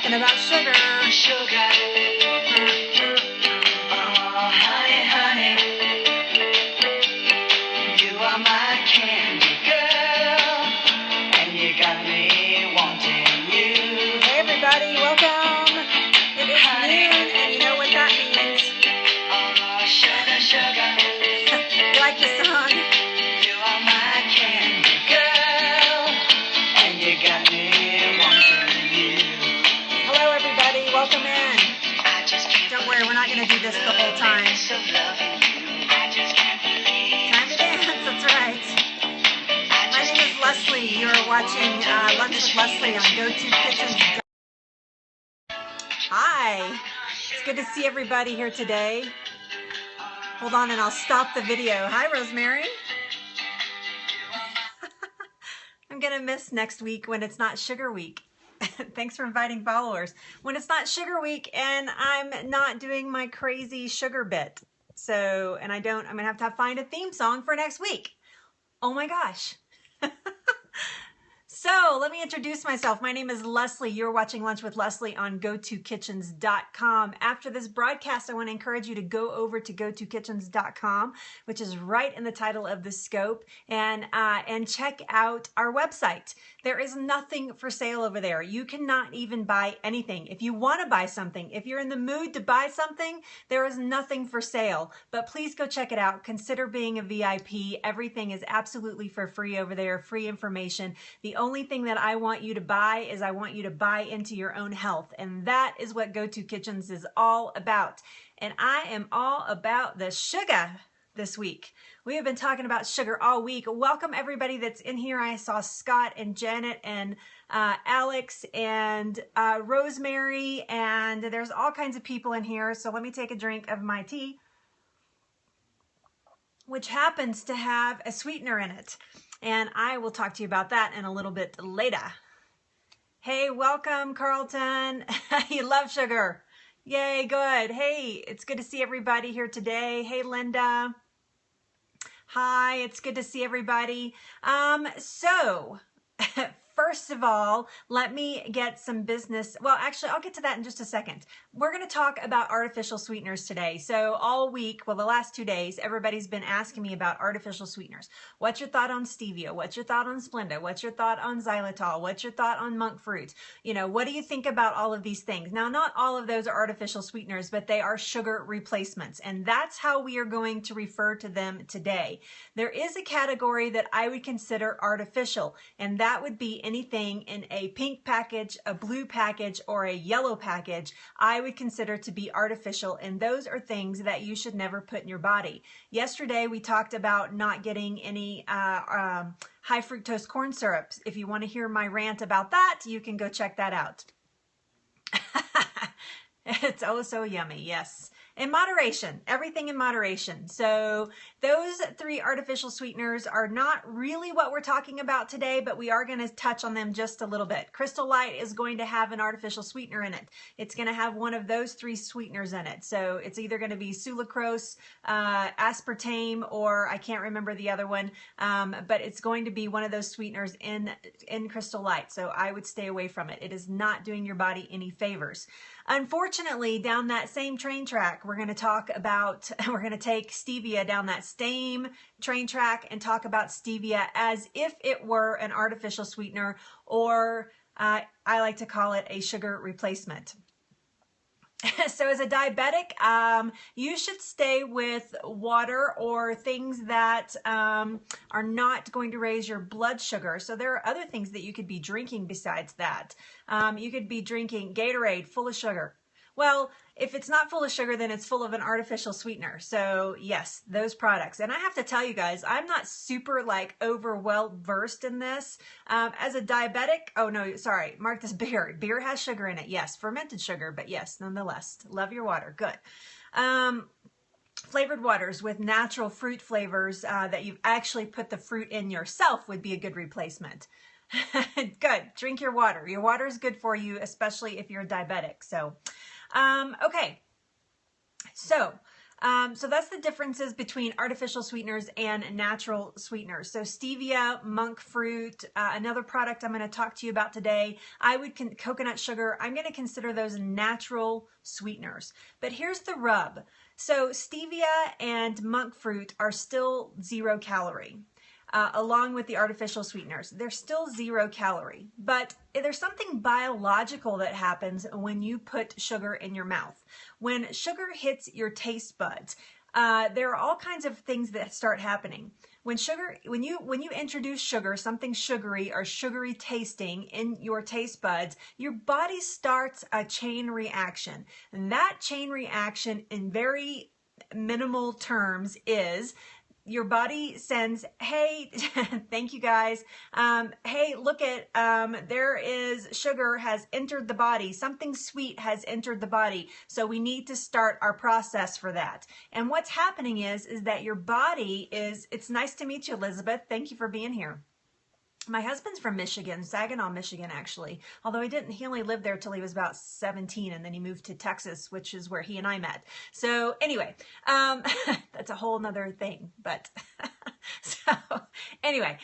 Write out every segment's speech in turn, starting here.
talking about sugar. Sugar. Oh, honey, honey. You are my candy girl. And you got me wanting you. Hey everybody, welcome. It is noon, and you know what that means. Oh, sugar, sugar. You like the song? You are my candy girl. And you got me wanting you. Hello everybody, welcome in. I just can't Don't worry, we're not going to do this the whole time. so loving you. I just can't believe. Time to dance, that's right. My name is Leslie. You are watching Lunch with Leslie on GoToKitchens. Hi, it's good to see everybody here today. Hold on and I'll stop the video. Hi, Rosemary. I'm going to miss next week when it's not Sugar Week. Thanks for inviting followers. When it's not Sugar Week and I'm not doing my crazy sugar bit. So, and I'm going to have to find a theme song for next week. Oh my gosh. So let me introduce myself. My name is Leslie. You're watching Lunch with Leslie on GoToKitchens.com. After this broadcast, I want to encourage you to go over to GoToKitchens.com, which is right in the title of the scope, and check out our website. There is nothing for sale over there. You cannot even buy anything. If you want to buy something, if you're in the mood to buy something, there is nothing for sale. But please go check it out. Consider being a VIP. Everything is absolutely for free over there, free information. The only thing that I want you to buy is I want you to buy into your own health. And that is what GoToKitchens is all about. And I am all about the sugar this week. We have been talking about sugar all week. Welcome everybody that's in here. I saw Scott and Janet and Alex and Rosemary, and there's all kinds of people in here. So let me take a drink of my tea, which happens to have a sweetener in it. And I will talk to you about that in a little bit later. Hey, welcome, Carlton. You love sugar. Yay, good. Hey, it's good to see everybody here today. Hey, Linda. Hi, it's good to see everybody. First of all, let me get some business. Well, actually, I'll get to that in just a second. We're going to talk about artificial sweeteners today. So all week, well, the last 2 days, everybody's been asking me about artificial sweeteners. What's your thought on Stevia? What's your thought on Splenda? What's your thought on xylitol? What's your thought on monk fruit? You know, what do you think about all of these things? Now, not all of those are artificial sweeteners, but they are sugar replacements. And that's how we are going to refer to them today. There is a category that I would consider artificial, and that would be anything in a pink package, a blue package, or a yellow package. I would consider to be artificial, and those are things that you should never put in your body. Yesterday we talked about not getting any high fructose corn syrups. If you want to hear my rant about that, you can go check that out. It's oh so yummy, yes. In moderation, everything in moderation. So those 3 artificial sweeteners are not really what we're talking about today, but we are going to touch on them just a little bit. Crystal Light is going to have an artificial sweetener in it. It's going to have one of those 3 sweeteners in it. So it's either going to be sucralose, aspartame, or I can't remember the other one, but it's going to be one of those sweeteners in Crystal Light. So I would stay away from it. It is not doing your body any favors. Unfortunately, down that same train track, we're going to take Stevia down that same train track and talk about Stevia as if it were an artificial sweetener, or I like to call it a sugar replacement. So as a diabetic, you should stay with water or things that are not going to raise your blood sugar. So there are other things that you could be drinking besides that. You could be drinking Gatorade full of sugar. Well, if it's not full of sugar, then it's full of an artificial sweetener. So yes, those products. And I have to tell you guys, I'm not super well versed in this. As a diabetic, oh no, sorry, mark this beer. Beer has sugar in it. Yes, fermented sugar, but yes, nonetheless, love your water. Good. Flavored waters with natural fruit flavors that you've actually put the fruit in yourself would be a good replacement. Good. Drink your water. Your water is good for you, especially if you're a diabetic. So, okay. So, So that's the differences between artificial sweeteners and natural sweeteners. So stevia, monk fruit, another product I'm going to talk to you about today, coconut sugar, I'm going to consider those natural sweeteners. But here's the rub. So stevia and monk fruit are still 0 calorie. Along with the artificial sweeteners. They're still 0 calorie, but there's something biological that happens when you put sugar in your mouth. When sugar hits your taste buds, there are all kinds of things that start happening. When you introduce sugar, something sugary or sugary tasting in your taste buds, your body starts a chain reaction. And that chain reaction in very minimal terms is your body sends, hey, thank you guys. Hey, look at, there is sugar has entered the body. Something sweet has entered the body. So we need to start our process for that. And what's happening is that your body it's nice to meet you, Elizabeth. Thank you for being here. My husband's from Michigan, Saginaw, Michigan, actually. Although he only lived there till he was about 17, and then he moved to Texas, which is where he and I met. So anyway, that's a whole nother thing. But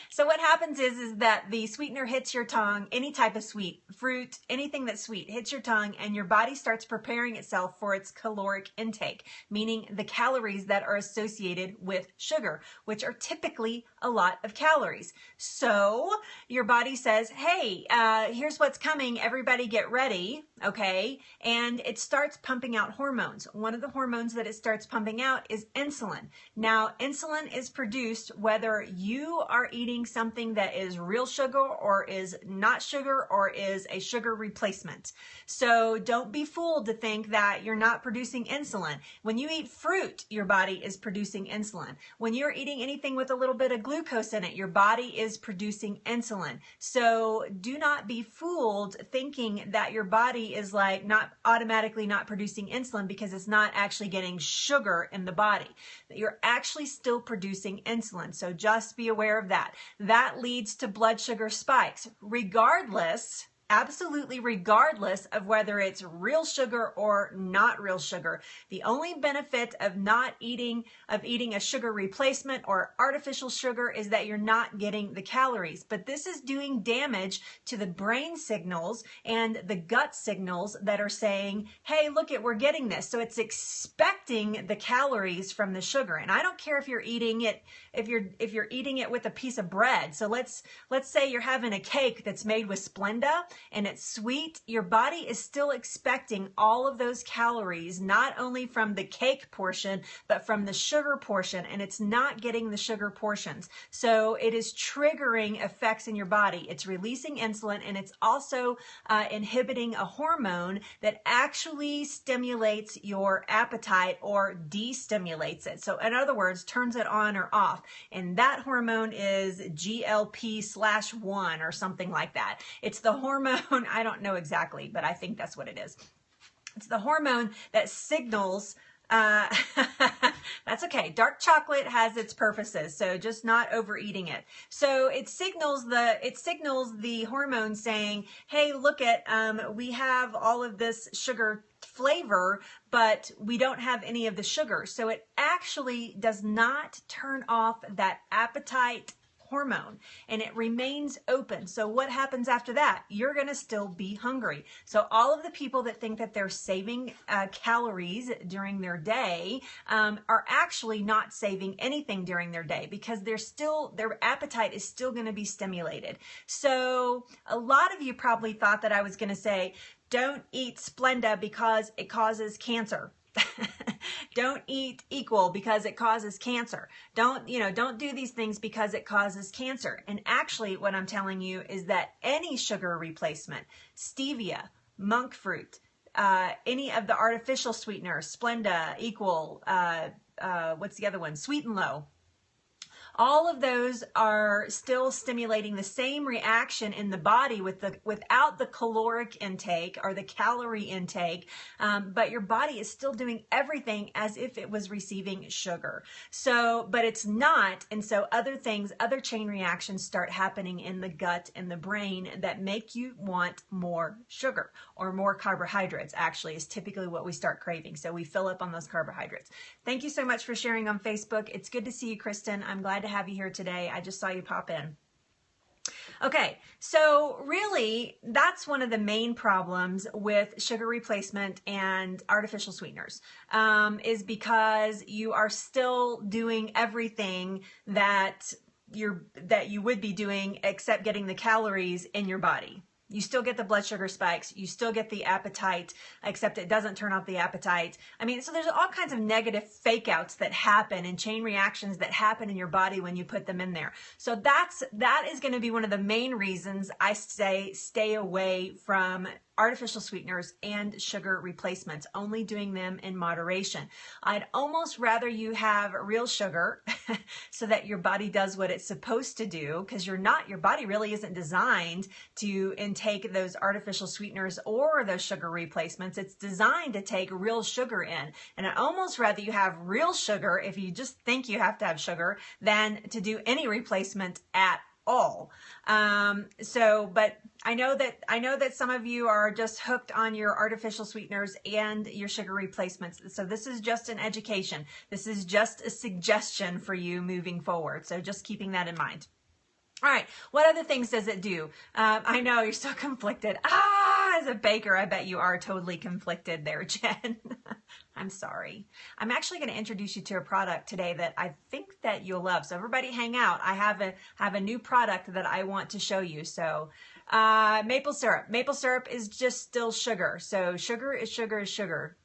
so what happens is that the sweetener hits your tongue, any type of sweet, fruit, anything that's sweet hits your tongue, and your body starts preparing itself for its caloric intake, meaning the calories that are associated with sugar, which are typically a lot of calories. So your body says, hey, here's what's coming. Everybody get ready. Okay. And it starts pumping out hormones. One of the hormones that it starts pumping out is insulin. Now, insulin is produced whether you are eating something that is real sugar or is not sugar or is a sugar replacement. So don't be fooled to think that you're not producing insulin. When you eat fruit, your body is producing insulin. When you're eating anything with a little bit of glucose in it, your body is producing insulin. So do not be fooled thinking that your body is like not automatically not producing insulin because it's not actually getting sugar in the body. You're actually still producing insulin. So just be aware of that. That leads to blood sugar spikes, regardless, absolutely regardless of whether it's real sugar or not real sugar. The only benefit of eating a sugar replacement or artificial sugar is that you're not getting the calories. But this is doing damage to the brain signals and the gut signals that are saying, hey, look we're getting this. So it's expecting the calories from the sugar. And I don't care if you're eating it, if you're eating it with a piece of bread. So let's say you're having a cake that's made with Splenda and it's sweet, your body is still expecting all of those calories, not only from the cake portion, but from the sugar portion, and it's not getting the sugar portions. So it is triggering effects in your body. It's releasing insulin, and it's also inhibiting a hormone that actually stimulates your appetite or destimulates it. So in other words, turns it on or off. And that hormone is GLP/1 or something like that. It's the hormone, I don't know exactly, but I think that's what it is. It's the hormone that signals, that's okay. Dark chocolate has its purposes, so just not overeating it. So it signals the hormone saying, hey, look we have all of this sugar flavor, but we don't have any of the sugar. So it actually does not turn off that appetite hormone, and it remains open. So what happens after that? You're going to still be hungry. So all of the people that think that they're saving calories during their day are actually not saving anything during their day, because their appetite is still going to be stimulated. So a lot of you probably thought that I was going to say, don't eat Splenda because it causes cancer. Don't eat Equal because it causes cancer. Don't do these things because it causes cancer. And actually what I'm telling you is that any sugar replacement, stevia, monk fruit, any of the artificial sweeteners, Splenda, Equal, what's the other one? Sweet and Low. All of those are still stimulating the same reaction in the body without the caloric intake or the calorie intake, but your body is still doing everything as if it was receiving sugar. So, but it's not, and so other things, other chain reactions start happening in the gut and the brain that make you want more sugar or more carbohydrates, actually, is typically what we start craving. So we fill up on those carbohydrates. Thank you so much for sharing on Facebook. It's good to see you, Kristen. I'm glad to have you here today. I just saw you pop in. Okay, so really, that's one of the main problems with sugar replacement and artificial sweeteners, is because you are still doing everything that you would be doing except getting the calories in your body. You still get the blood sugar spikes. You still get the appetite, except it doesn't turn off the appetite. I mean, so there's all kinds of negative fake outs that happen and chain reactions that happen in your body when you put them in there. So that is going to be one of the main reasons I say stay away from artificial sweeteners and sugar replacements, only doing them in moderation. I'd almost rather you have real sugar so that your body does what it's supposed to do, because your body really isn't designed to intake those artificial sweeteners or those sugar replacements. It's designed to take real sugar in. And I'd almost rather you have real sugar if you just think you have to have sugar than to do any replacement at all. But I know that some of you are just hooked on your artificial sweeteners and your sugar replacements. So this is just an education. This is just a suggestion for you moving forward. So just keeping that in mind. All right. What other things does it do? I know you're so conflicted. As a baker, I bet you are totally conflicted there, Jen. I'm sorry. I'm actually going to introduce you to a product today that I think that you'll love. So everybody hang out. I have a new product that I want to show you. So maple syrup. Maple syrup is just still sugar. So sugar is sugar is sugar.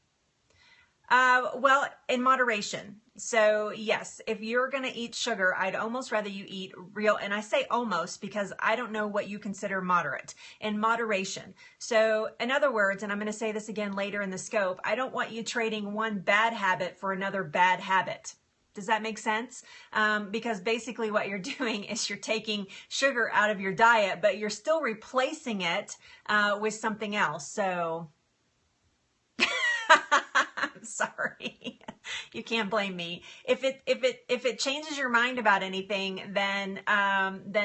Well, in moderation. So yes, if you're going to eat sugar, I'd almost rather you eat real, and I say almost because I don't know what you consider moderate, in moderation. So in other words, and I'm going to say this again later in the scope, I don't want you trading one bad habit for another bad habit. Does that make sense? Because basically what you're doing is you're taking sugar out of your diet, but you're still replacing it with something else. So I'm sorry. You can't blame me. If it changes your mind about anything, then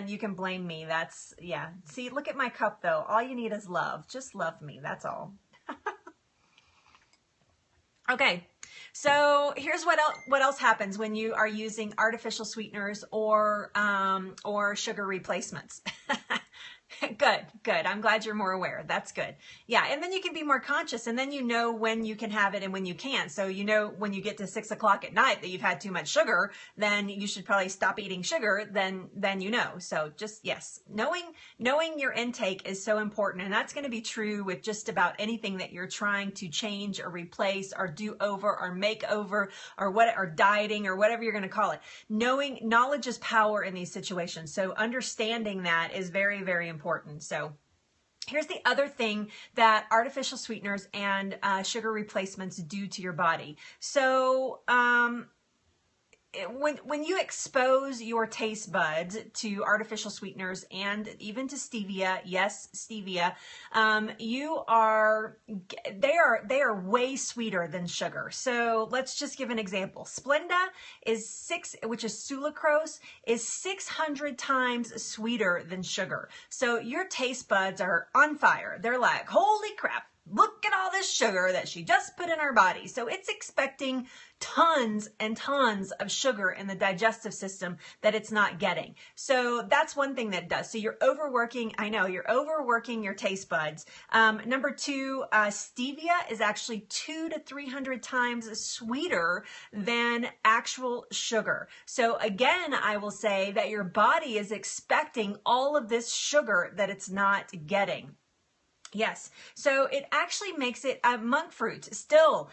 you can blame me. That's, yeah. See, look at my cup though. All you need is love. Just love me. That's all. Okay. So here's what else happens when you are using artificial sweeteners or sugar replacements. Good. I'm glad you're more aware. That's good. Yeah. And then you can be more conscious, and then you know when you can have it and when you can't. So you know when you get to 6 o'clock at night that you've had too much sugar, then you should probably stop eating sugar. Then you know. So just, yes, knowing your intake is so important. And that's going to be true with just about anything that you're trying to change or replace or do over or make over or dieting or whatever you're going to call it. Knowledge is power in these situations. So understanding that is very, very important. So here's the other thing that artificial sweeteners and sugar replacements do to your body. So when you expose your taste buds to artificial sweeteners and even to stevia, yes, stevia, they are way sweeter than sugar. So let's just give an example. Splenda which is sucralose, is 600 times sweeter than sugar. So your taste buds are on fire. They're like, holy crap. Look at all this sugar that she just put in our body. So it's expecting tons and tons of sugar in the digestive system that it's not getting. So that's one thing that it does. So you're overworking, I know, you're overworking your taste buds. Number two, stevia is actually 200 to 300 times sweeter than actual sugar. So again, I will say that your body is expecting all of this sugar that it's not getting. Yes. So it actually makes it monk fruit. It's still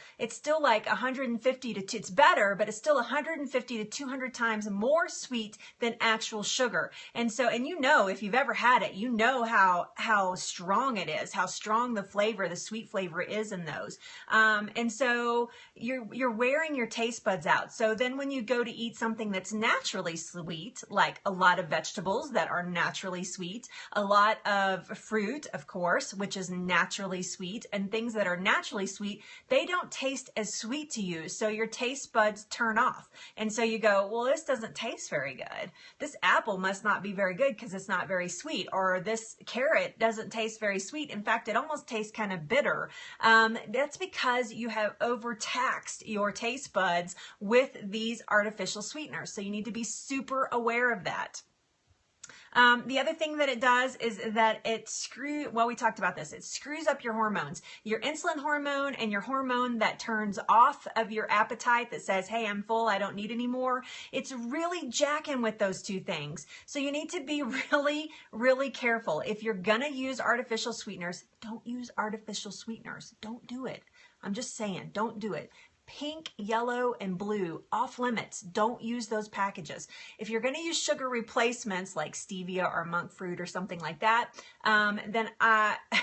like 150 to it's better, but it's still 150 to 200 times more sweet than actual sugar. And so, and you know, if you've ever had it, you know how strong it is, how strong the flavor, the sweet flavor is in those. And so you're wearing your taste buds out. So then when you go to eat something that's naturally sweet, like a lot of vegetables that are naturally sweet, a lot of fruit, of course, which is naturally sweet, and things that are naturally sweet, they don't taste as sweet to you. So your taste buds turn off. And so you go, well, this doesn't taste very good. This apple must not be very good because it's not very sweet. Or this carrot doesn't taste very sweet. In fact, it almost tastes kind of bitter. That's because you have overtaxed your taste buds with these artificial sweeteners. So you need to be super aware of that. The other thing that it does is that we talked about this, it screws up your hormones, your insulin hormone and your hormone that turns off of your appetite that says, hey, I'm full, I don't need any more. It's really jacking with those two things. So you need to be really, really careful. If you're gonna use artificial sweeteners, don't use artificial sweeteners. Don't do it. I'm just saying, don't do it. Pink, yellow, and blue, off limits. Don't use those packages. If you're going to use sugar replacements like stevia or monk fruit or something like that, then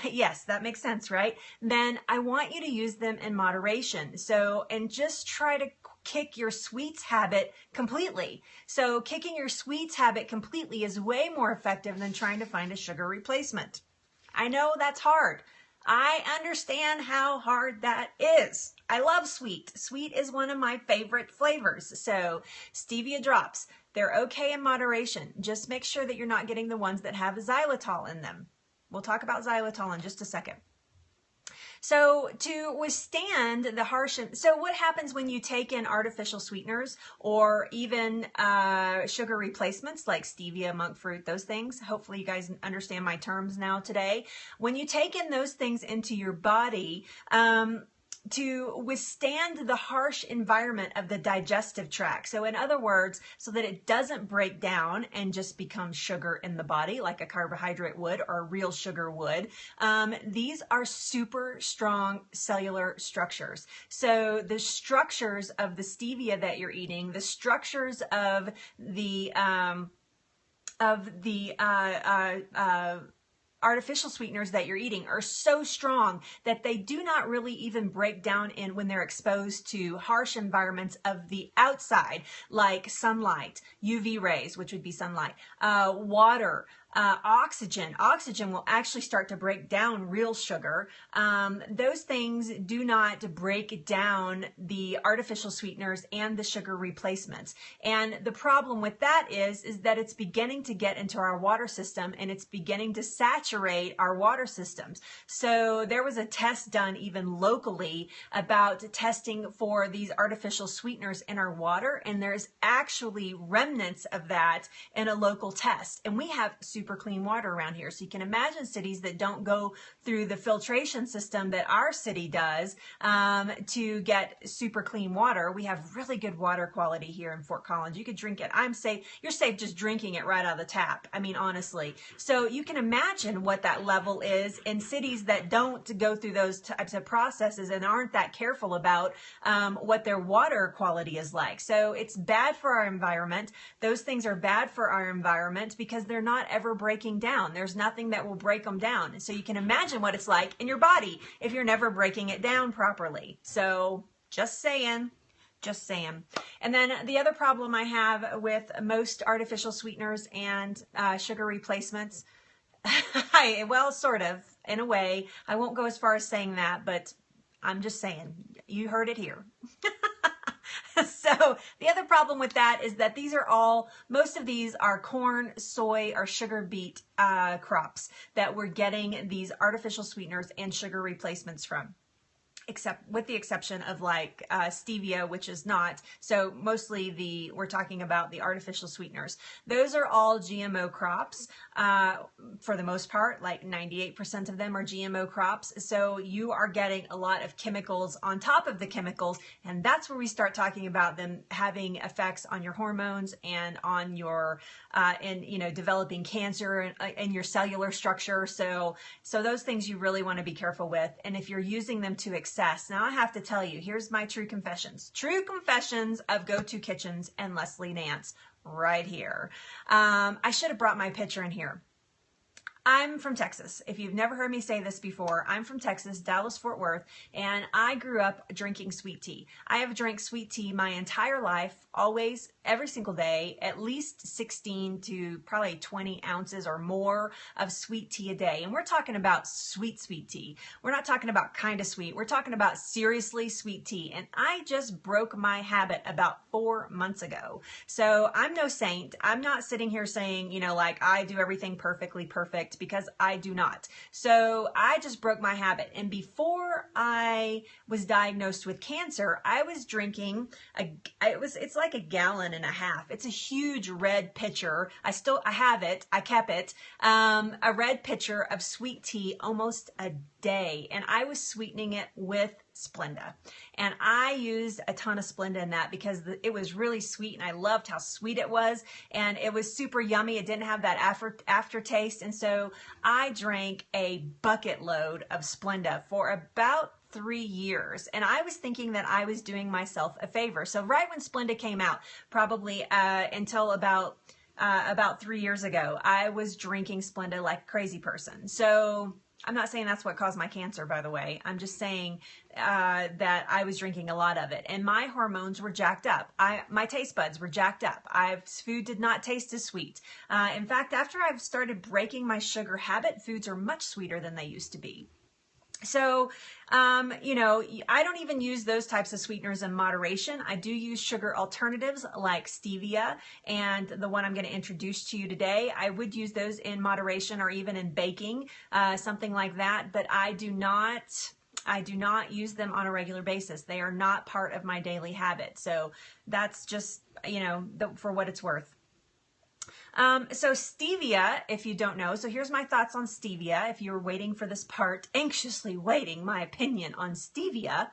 yes, that makes sense, right? Then I want you to use them in moderation. So, and just try to kick your sweets habit completely. So kicking your sweets habit completely is way more effective than trying to find a sugar replacement. I know that's hard. I understand how hard that is. I love sweet. Sweet is one of my favorite flavors. So stevia drops, they're okay in moderation. Just make sure that you're not getting the ones that have xylitol in them. We'll talk about xylitol in just a second. So to withstand the harsh, so what happens when you take in artificial sweeteners or even sugar replacements like stevia, monk fruit, those things? Hopefully you guys understand my terms now today. When you take in those things into your body, to withstand the harsh environment of the digestive tract. So in other words, so that it doesn't break down and just become sugar in the body like a carbohydrate would or real sugar would. These are super strong cellular structures. So the structures of the stevia that you're eating, the structures of the artificial sweeteners that you're eating are so strong that they do not really even break down in when they're exposed to harsh environments of the outside, like sunlight, UV rays, which would be sunlight, water, oxygen. Oxygen will actually start to break down real sugar. Those things do not break down the artificial sweeteners and the sugar replacements. And the problem with that is that it's beginning to get into our water system and it's beginning to saturate our water systems. So there was a test done even locally about testing for these artificial sweeteners in our water, and there's actually remnants of that in a local test. And we have super clean water around here. So you can imagine cities that don't go through the filtration system that our city does to get super clean water. We have really good water quality here in Fort Collins. You could drink it. I'm safe. You're safe just drinking it right out of the tap. I mean, honestly. So you can imagine what that level is in cities that don't go through those types of processes and aren't that careful about what their water quality is like. So it's bad for our environment. Those things are bad for our environment because they're not ever breaking down. There's nothing that will break them down. So you can imagine what it's like in your body if you're never breaking it down properly. So just saying. Just saying. And then the other problem I have with most artificial sweeteners and sugar replacements, well, sort of, in a way. I won't go as far as saying that, but I'm just saying. You heard it here. So the other problem with that is that most of these are corn, soy, or sugar beet crops that we're getting these artificial sweeteners and sugar replacements from. except with the exception of like stevia, which is not. So mostly we're talking about the artificial sweeteners. Those are all GMO crops for the most part. Like 98% of them are GMO crops. So you are getting a lot of chemicals on top of the chemicals, and that's where we start talking about them having effects on your hormones and on your and developing cancer in your cellular structure. So those things you really want to be careful with. And if you're using them to excess, now I have to tell you, here's my true confessions of Go-To Kitchens and Leslie Nance right here. I should have brought my picture in here. I'm from Texas. If you've never heard me say this before, I'm from Texas, Dallas, Fort Worth, and I grew up drinking sweet tea. I have drank sweet tea my entire life, always, every single day, at least 16 to probably 20 ounces or more of sweet tea a day. And we're talking about sweet tea. We're not talking about kind of sweet. We're talking about seriously sweet tea. And I just broke my habit about 4 months ago. So I'm no saint. I'm not sitting here saying, like I do everything perfectly perfect, because I do not. So I just broke my habit. And before I was diagnosed with cancer, I was drinking it's like a gallon and a half. It's a huge red pitcher. I have it. I kept it. A red pitcher of sweet tea almost a day. And I was sweetening it with Splenda. And I used a ton of Splenda in that because it was really sweet, and I loved how sweet it was, and it was super yummy. It didn't have that aftertaste. And so I drank a bucket load of Splenda for about 3 years, and I was thinking that I was doing myself a favor. So right when Splenda came out, probably until about 3 years ago, I was drinking Splenda like a crazy person. So I'm not saying that's what caused my cancer, by the way. I'm just saying that I was drinking a lot of it, and my hormones were jacked up. My taste buds were jacked up. Food did not taste as sweet. In fact, after I've started breaking my sugar habit, foods are much sweeter than they used to be. So, I don't even use those types of sweeteners in moderation. I do use sugar alternatives like stevia and the one I'm going to introduce to you today. I would use those in moderation or even in baking, something like that, but I do not use them on a regular basis. They are not part of my daily habit. So that's just, for what it's worth. So stevia, if you don't know, so here's my thoughts on stevia. If you were waiting for this part, anxiously waiting my opinion on stevia.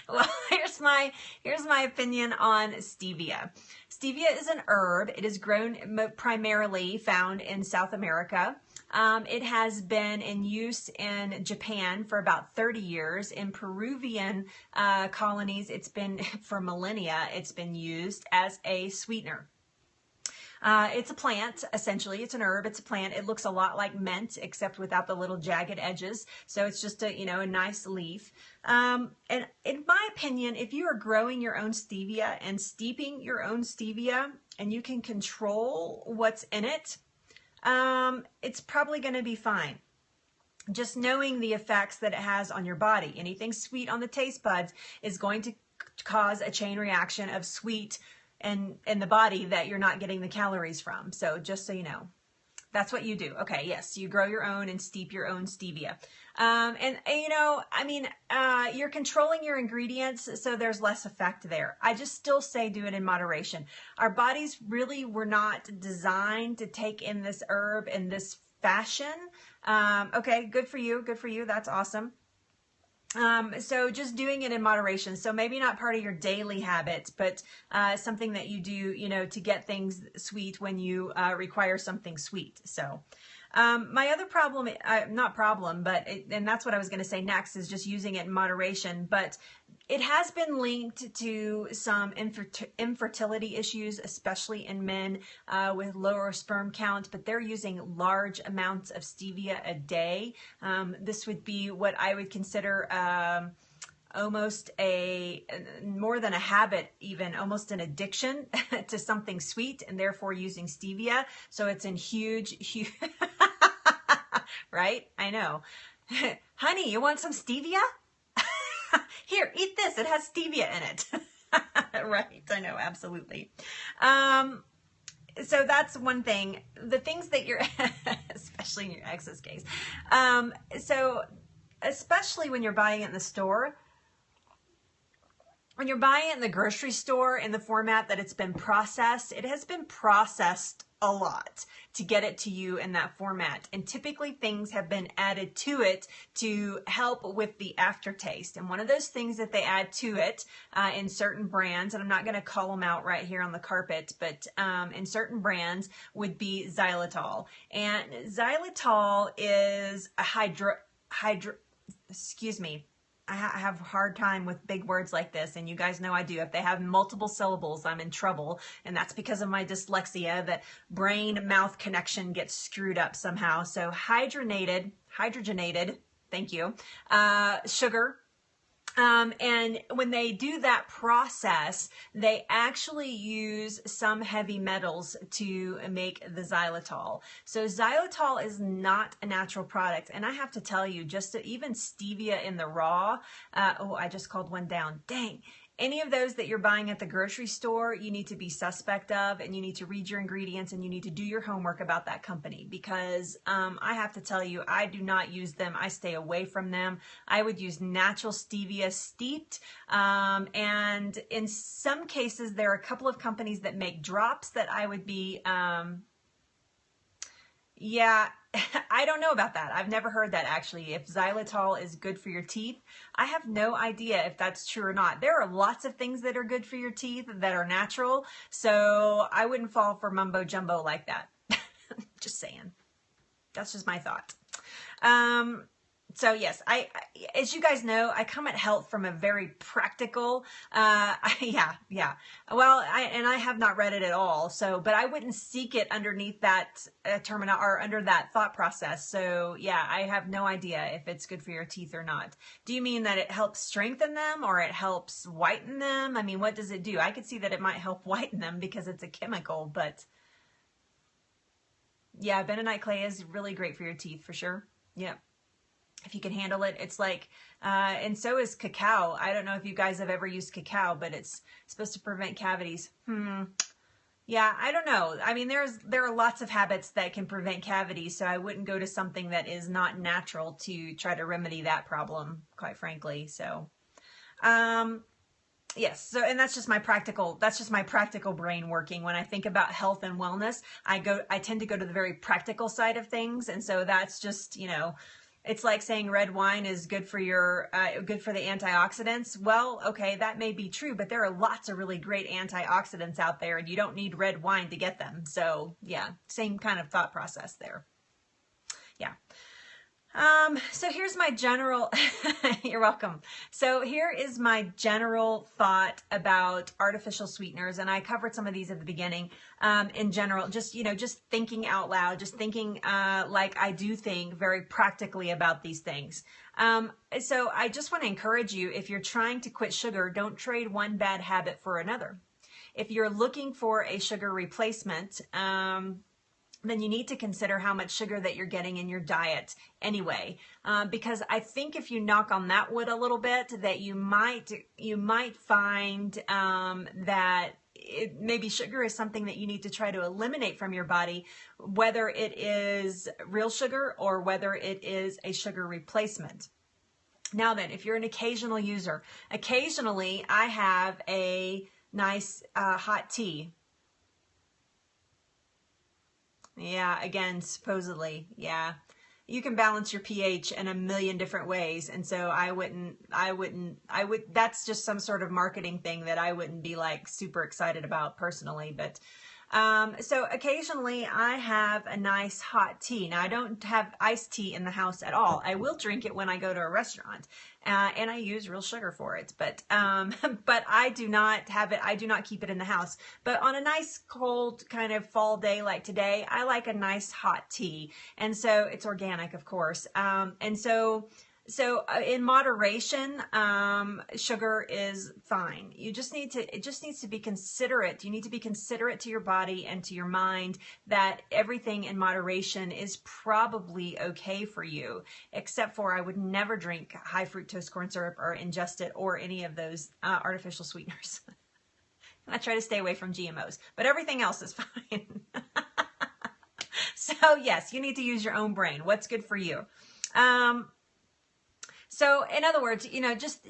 Well, here's my opinion on stevia. Stevia is an herb. It is grown primarily found in South America. It has been in use in Japan for about 30 years. In Peruvian colonies, it's been for millennia. It's been used as a sweetener. It's a plant, essentially. It's an herb. It's a plant. It looks a lot like mint, except without the little jagged edges. So it's just a nice leaf. And in my opinion, if you are growing your own stevia and steeping your own stevia, and you can control what's in it, it's probably going to be fine. Just knowing the effects that it has on your body. Anything sweet on the taste buds is going to cause a chain reaction of sweet and in the body that you're not getting the calories from. So just so you know, that's what you do. Okay, yes, you grow your own and steep your own stevia. You're controlling your ingredients, so there's less effect there. I just still say do it in moderation. Our bodies really were not designed to take in this herb in this fashion. Okay, good for you. Good for you. That's awesome. So just doing it in moderation. So maybe not part of your daily habits, but something that you do, to get things sweet when you require something sweet. So my other problem, not problem, and that's what I was going to say next, is just using it in moderation. But it has been linked to some infertility issues, especially in men with lower sperm count, but they're using large amounts of stevia a day. This would be what I would consider almost more than a habit, even almost an addiction to something sweet, and therefore using stevia. So it's in huge, right? I know. Honey, you want some stevia? Here, eat this. It has stevia in it. Right. I know. Absolutely. So that's one thing. The things that you're, especially in your ex's case. So especially when you're buying it in the store. When you're buying it in the grocery store in the format that it's been processed, it has been processed a lot to get it to you in that format. And typically things have been added to it to help with the aftertaste. And one of those things that they add to it in certain brands, and I'm not going to call them out right here on the carpet, but in certain brands would be xylitol. And xylitol is a excuse me. I have a hard time with big words like this, and you guys know I do. If they have multiple syllables, I'm in trouble, and that's because of my dyslexia. That brain-mouth connection gets screwed up somehow. So hydrogenated, thank you, sugar. And when they do that process, they actually use some heavy metals to make the xylitol. So xylitol is not a natural product. And I have to tell you, even stevia in the raw, oh, I just called one down, dang. Any of those that you're buying at the grocery store, you need to be suspect of, and you need to read your ingredients, and you need to do your homework about that company, because I have to tell you, I do not use them. I stay away from them. I would use natural stevia steeped, and in some cases, there are a couple of companies that make drops that I would be, yeah, I don't know about that. I've never heard that, actually. If xylitol is good for your teeth, I have no idea if that's true or not. There are lots of things that are good for your teeth that are natural, so I wouldn't fall for mumbo jumbo like that. Just saying. That's just my thought. So yes, as you guys know, I come at health from a very practical, yeah. Well, I have not read it at all. So, but I wouldn't seek it underneath that terminal or under that thought process. So yeah, I have no idea if it's good for your teeth or not. Do you mean that it helps strengthen them or it helps whiten them? I mean, what does it do? I could see that it might help whiten them because it's a chemical, but yeah, bentonite clay is really great for your teeth for sure. Yeah. If you can handle it, it's like, and so is cacao. I don't know if you guys have ever used cacao, but it's supposed to prevent cavities. Yeah, I don't know. I mean, there are lots of habits that can prevent cavities, so I wouldn't go to something that is not natural to try to remedy that problem, quite frankly. So, yes. So, and that's just my practical brain working. When I think about health and wellness, I tend to go to the very practical side of things. And so that's just, you know, it's like saying red wine is good for good for the antioxidants. Well, okay, that may be true, but there are lots of really great antioxidants out there, and you don't need red wine to get them. So yeah, same kind of thought process there. Yeah. So here's my general, you're welcome. So here is my general thought about artificial sweeteners. And I covered some of these at the beginning, in general, just, you know, just thinking out loud, just thinking, like I do think very practically about these things. So I just want to encourage you, if you're trying to quit sugar, don't trade one bad habit for another. If you're looking for a sugar replacement, then you need to consider how much sugar that you're getting in your diet anyway. Because I think if you knock on that wood a little bit, that you might find that maybe sugar is something that you need to try to eliminate from your body, whether it is real sugar or whether it is a sugar replacement. Now then, if you're an occasional user, occasionally I have a nice hot tea. Yeah, again, supposedly, yeah. You can balance your pH in a million different ways. And so that's just some sort of marketing thing that I wouldn't be like super excited about personally. But so occasionally I have a nice hot tea. Now I don't have iced tea in the house at all. I will drink it when I go to a restaurant, and I use real sugar for it. But I do not have it. I do not keep it in the house. But on a nice cold kind of fall day like today, I like a nice hot tea, and so it's organic, of course. And so in moderation, sugar is fine. It just needs to be considerate. You need to be considerate to your body and to your mind that everything in moderation is probably okay for you, except for I would never drink high fructose corn syrup or ingest it or any of those artificial sweeteners. And I try to stay away from GMOs, but everything else is fine. So yes, you need to use your own brain. What's good for you? So in other words,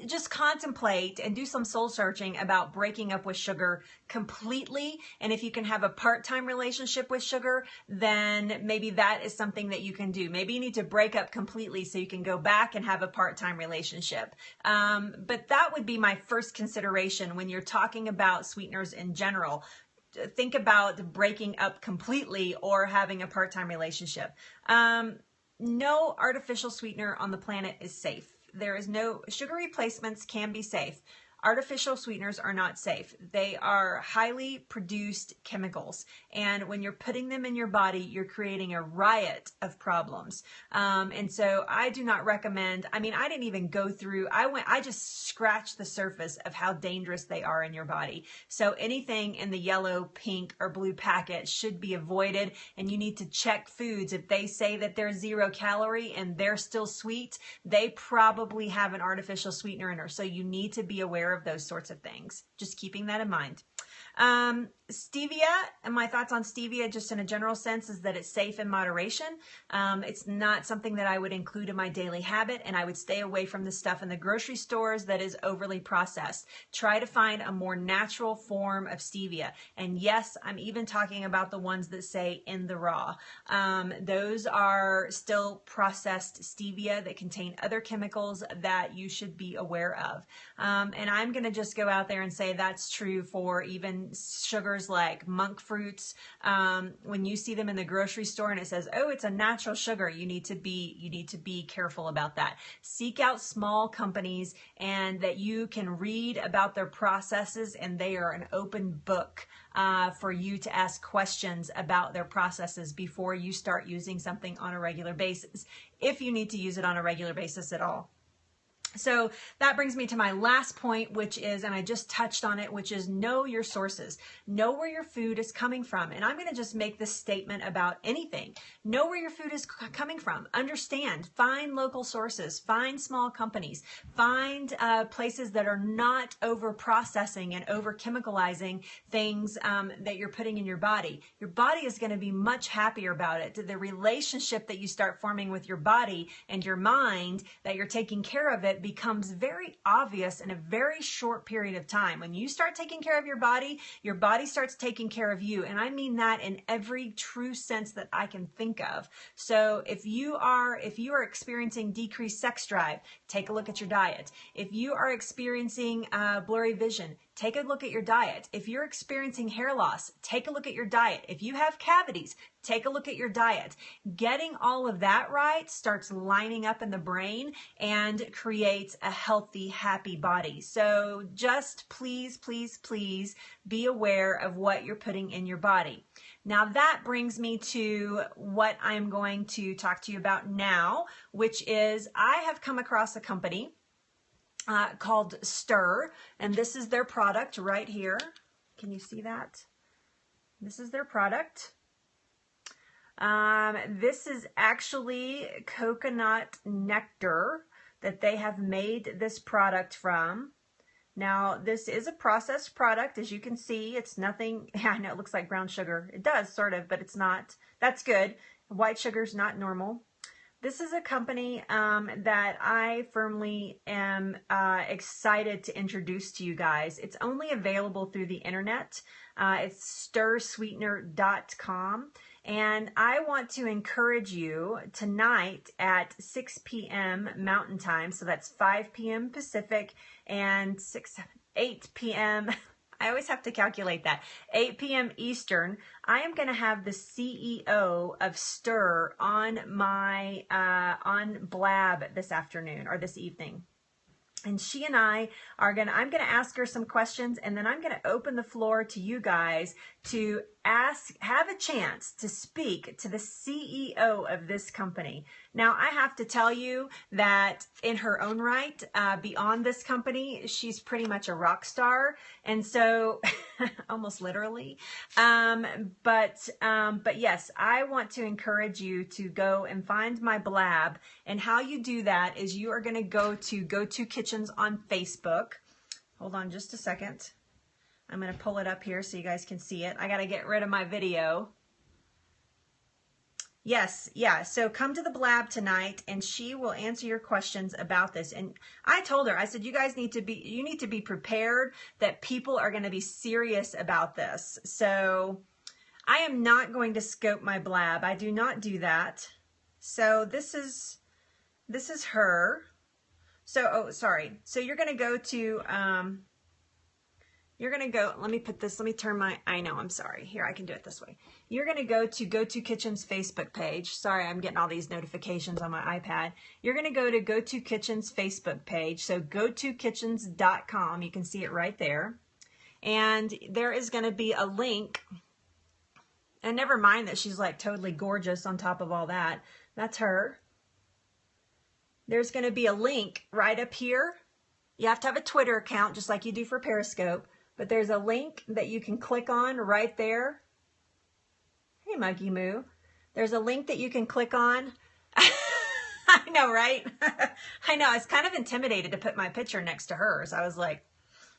just contemplate and do some soul searching about breaking up with sugar completely. And if you can have a part-time relationship with sugar, then maybe that is something that you can do. Maybe you need to break up completely so you can go back and have a part-time relationship. But that would be my first consideration when you're talking about sweeteners in general. Think about breaking up completely or having a part-time relationship. No artificial sweetener on the planet is safe. There is no, sugar replacements can be safe. Artificial sweeteners are not safe. They are highly produced chemicals. And when you're putting them in your body, you're creating a riot of problems. And so I do not recommend, I didn't even go through, I just scratched the surface of how dangerous they are in your body. So anything in the yellow, pink, or blue packet should be avoided. And you need to check foods. If they say that they're 0 calorie and they're still sweet, they probably have an artificial sweetener in her. So you need to be aware of those sorts of things. Just keeping that in mind. Stevia, and my thoughts on stevia just in a general sense is that it's safe in moderation. It's not something that I would include in my daily habit, and I would stay away from the stuff in the grocery stores that is overly processed. Try to find a more natural form of stevia. And yes, I'm even talking about the ones that say in the raw. Those are still processed stevia that contain other chemicals that you should be aware of. And I'm going to just go out there and say that's true for even sugars like monk fruits. When you see them in the grocery store and it says, oh, it's a natural sugar, you need to be careful about that. Seek out small companies and that you can read about their processes, and they are an open book for you to ask questions about their processes before you start using something on a regular basis, if you need to use it on a regular basis at all. So that brings me to my last point, which is, and I just touched on it, which is know your sources. Know where your food is coming from. And I'm going to just make this statement about anything. Know where your food is coming from. Understand. Find local sources. Find small companies. Find places that are not over processing and over chemicalizing things that you're putting in your body. Your body is going to be much happier about it. The relationship that you start forming with your body and your mind, that you're taking care of it, becomes very obvious in a very short period of time. When you start taking care of your body starts taking care of you. And I mean that in every true sense that I can think of. So if you are experiencing decreased sex drive, take a look at your diet. If you are experiencing blurry vision, take a look at your diet. If you're experiencing hair loss, take a look at your diet. If you have cavities, take a look at your diet. Getting all of that right starts lining up in the brain and creates a healthy, happy body. So just please, please, please be aware of what you're putting in your body. Now that brings me to what I'm going to talk to you about now, which is I have come across a company called Stir, and this is their product right here. Can you see that? This is their product. This is actually coconut nectar that they have made this product from. Now, this is a processed product. As you can see, it's nothing, I know it looks like brown sugar. It does, sort of, but it's not. That's good. White sugar is not normal. This is a company that I firmly am excited to introduce to you guys. It's only available through the internet. It's stirsweetener.com. And I want to encourage you tonight at 6 p.m. Mountain Time. So that's 5 p.m. Pacific and 8 p.m. I always have to calculate that. 8 p.m. Eastern, I am going to have the CEO of Stir on my on Blab this afternoon or this evening. And she and I are I'm going to ask her some questions, and then I'm going to open the floor to you guys to have a chance to speak to the CEO of this company. Now, I have to tell you that in her own right, beyond this company, she's pretty much a rock star. And so, almost literally. But yes, I want to encourage you to go and find my Blab. And how you do that is you are going to go to Go-To Kitchens on Facebook. Hold on just a second. I'm going to pull it up here so you guys can see it. I got to get rid of my video. Yes, yeah. So come to the Blab tonight and she will answer your questions about this. And I told her, I said, you guys need to be prepared that people are going to be serious about this. So I am not going to scope my Blab. I do not do that. So this is her. So, oh, sorry. So you're going to go to, let me put this, let me turn my, I know, I'm sorry. Here, I can do it this way. You're going to go to Kitchen's Facebook page. Sorry, I'm getting all these notifications on my iPad. You're going to go to Go To Kitchen's Facebook page. So gotokitchens.com. You can see it right there. And there is going to be a link. And never mind that she's like totally gorgeous on top of all that. That's her. There's going to be a link right up here. You have to have a Twitter account just like you do for Periscope. But there's a link that you can click on right there. Hey, Muggy Moo. There's a link that you can click on. I know, right? I know. I was kind of intimidated to put my picture next to hers. I was like,